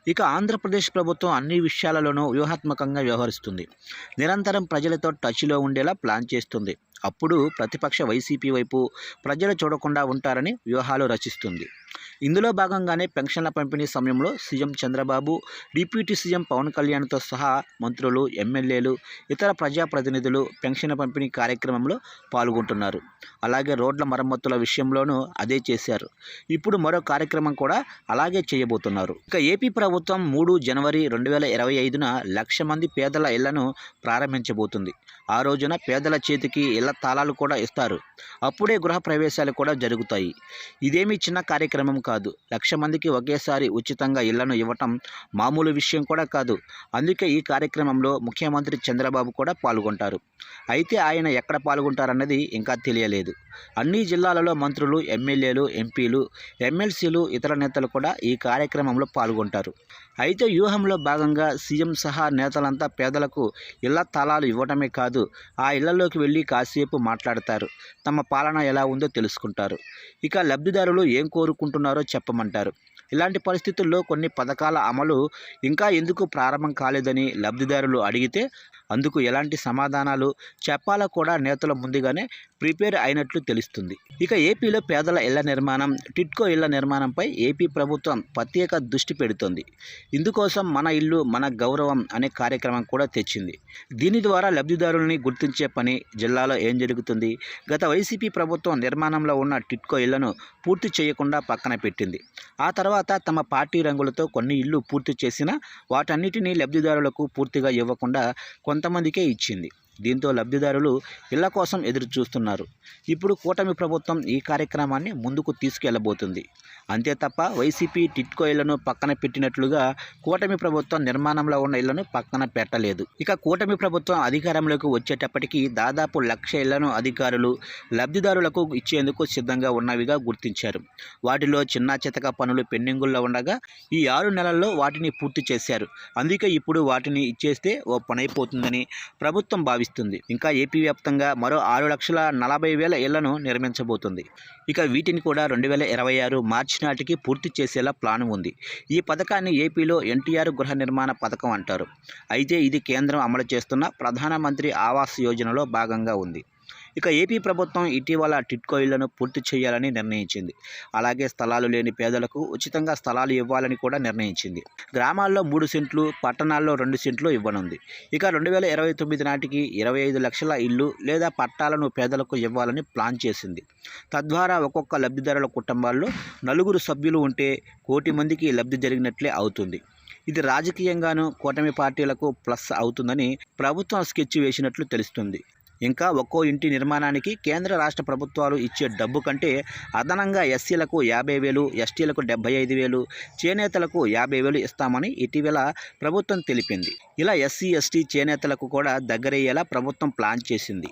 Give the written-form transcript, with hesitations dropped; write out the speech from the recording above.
ఇక ఆంధ్రప్రదేశ్ ప్రభుత్వం అన్ని విషయాలలోనూ వ్యూహాత్మకంగా వ్యవహరిస్తుంది. నిరంతరం ప్రజలతో టచ్‌లో ఉండేలా ప్లాన్ చేస్తుంది. అప్పుడు ప్రతిపక్ష వైసీపీ వైపు ప్రజలు చూడకుండా ఉంటారని వ్యూహాలు రచిస్తుంది. ఇందులో భాగంగానే పెన్షన్ల పంపిణీ సమయంలో CM Chandrababu, deputy CM Pawan కళ్యాణ్‌తో సహా మంత్రులు, ఎమ్మెల్యేలు, ఇతర ప్రజాప్రతినిధులు పెన్షన్ల పంపిణీ కార్యక్రమంలో పాల్గొంటున్నారు. అలాగే రోడ్ల మరమ్మతుల విషయంలోనూ అదే చేశారు. ఇప్పుడు మరో కార్యక్రమం కూడా అలాగే చేయబోతున్నారు. ఇక ఏపీ ప్రభుత్వం 3 జనవరి 2025న 1,00,000 మంది పేదల ఇళ్లను ప్రారంభించబోతుంది. ఆ రోజున పేదల చేతికి ఇళ్ల తాళాలు కూడా ఇస్తారు. అప్పుడే గృహ ప్రవేశాలు కూడా జరుగుతాయి. ఇదేమీ చిన్న కార్యక్రమం కాదు. 1,00,000 మందికి ఒకేసారి ఉచితంగా ఇళ్లను ఇవ్వటం మామూలు విషయం కూడా కాదు. అందుకే ఈ కార్యక్రమంలో ముఖ్యమంత్రి చంద్రబాబు కూడా పాల్గొంటారు. అయితే ఆయన ఎక్కడ పాల్గొంటారన్నది ఇంకా తెలియలేదు. అన్ని జిల్లాలలో మంత్రులు, ఎమ్మెల్యేలు, ఎంపీలు, ఎమ్మెల్సీలు, ఇతర నేతలు కూడా ఈ కార్యక్రమంలో పాల్గొంటారు. అయితే వ్యూహంలో భాగంగా సీఎం సహా నేతలంతా పేదలకు ఇళ్ల తాళాలు ఇవ్వడమే కాదు, ఆ ఇళ్లలోకి వెళ్ళి కాసేపు మాట్లాడతారు. తమ పాలన ఎలా ఉందో తెలుసుకుంటారు. ఇక లబ్ధిదారులు ఏం కోరుకుంటున్నారో చెప్పమంటారు. ఇలాంటి పరిస్థితుల్లో కొన్ని పథకాల అమలు ఇంకా ఎందుకు ప్రారంభం కాలేదని లబ్ధిదారులు అడిగితే అందుకు ఎలాంటి సమాధానాలు చెప్పాలో కూడా నేతలు ముందుగానే ప్రిపేర్ అయినట్లు తెలుస్తుంది. ఇక ఏపీలో పేదల ఇళ్ల నిర్మాణం, టిడ్కో ఇళ్ల నిర్మాణంపై ఏపీ ప్రభుత్వం ప్రత్యేక దృష్టి పెడుతోంది. ఇందుకోసం మన ఇల్లు మన గౌరవం అనే కార్యక్రమం కూడా తెచ్చింది. దీని ద్వారా లబ్ధిదారుల్ని గుర్తించే పని జిల్లాలో ఏం జరుగుతుంది? గత వైసీపీ ప్రభుత్వం నిర్మాణంలో ఉన్న టిడ్కో ఇళ్లను పూర్తి చేయకుండా పక్కన పెట్టింది. ఆ తర్వాత తమ పార్టీ రంగులతో కొన్ని ఇళ్లు పూర్తి చేసినా వాటన్నిటినీ లబ్ధిదారులకు పూర్తిగా ఇవ్వకుండా కొంతమందికే ఇచ్చింది. దీంతో లబ్ధిదారులు ఇళ్ల కోసం ఎదురు చూస్తున్నారు. ఇప్పుడు కూటమి ప్రభుత్వం ఈ కార్యక్రమాన్ని ముందుకు తీసుకెళ్లబోతుంది. అంతే తప్ప వైసీపీ టిడ్కో ఇళ్లను పక్కన పెట్టినట్లుగా కూటమి ప్రభుత్వం నిర్మాణంలో ఉన్న ఇళ్లను పక్కన పెట్టలేదు. ఇక కూటమి ప్రభుత్వం అధికారంలోకి వచ్చేటప్పటికి దాదాపు 1,00,000 ఇళ్లను అధికారులు లబ్ధిదారులకు ఇచ్చేందుకు సిద్ధంగా ఉన్నవిగా గుర్తించారు. వాటిలో చిన్నా చితక పనులు పెండింగుల్లో ఉండగా ఈ 6 నెలల్లో వాటిని పూర్తి చేశారు. అందుకే ఇప్పుడు వాటిని ఇచ్చేస్తే ఓ పనైపోతుందని ప్రభుత్వం భావిస్తుంది. ఇంకా ఏపీ వ్యాప్తంగా మరో 6,40,000 ఇళ్లను నిర్మించబోతుంది. ఇక వీటిని కూడా 2026 మార్చి నాటికి పూర్తి చేసేలా ప్లాన్ ఉంది. ఈ పథకాన్ని ఏపీలో ఎన్టీఆర్ గృహ నిర్మాణ పథకం అంటారు. అయితే ఇది కేంద్రం అమలు చేస్తున్న ప్రధానమంత్రి ఆవాస్ యోజనలో భాగంగా ఉంది. ఇక ఏపీ ప్రభుత్వం ఇటీవల టిడ్కో ఇళ్లను పూర్తి చేయాలని నిర్ణయించింది. అలాగే స్థలాలు లేని పేదలకు ఉచితంగా స్థలాలు ఇవ్వాలని కూడా నిర్ణయించింది. గ్రామాల్లో 3 సెంట్లు, పట్టణాల్లో 2 సెంట్లు ఇవ్వనుంది. ఇక 2029 నాటికి 25 లక్షల ఇళ్లు లేదా పట్టాలను పేదలకు ఇవ్వాలని ప్లాన్ చేసింది. తద్వారా ఒక్కొక్క లబ్ధిదారుల కుటుంబాల్లో 4 సభ్యులు ఉంటే 1,00,000 మందికి లబ్ధి జరిగినట్లే అవుతుంది. ఇది రాజకీయంగానూ కూటమి పార్టీలకు ప్లస్ అవుతుందని ప్రభుత్వం స్కెచ్ వేసినట్లు తెలుస్తుంది. ఇంకా ఒక్కో ఇంటి నిర్మాణానికి కేంద్ర రాష్ట్ర ప్రభుత్వాలు ఇచ్చే డబ్బు కంటే అదనంగా ఎస్సీలకు 50,000, ఎస్టీలకు 75,000, చేనేతలకు 50,000 ఇస్తామని ఇటీవల ప్రభుత్వం తెలిపింది. ఇలా ఎస్సీ, ఎస్టీ, చేనేతలకు కూడా దగ్గరయ్యేలా ప్రభుత్వం ప్లాన్ చేసింది.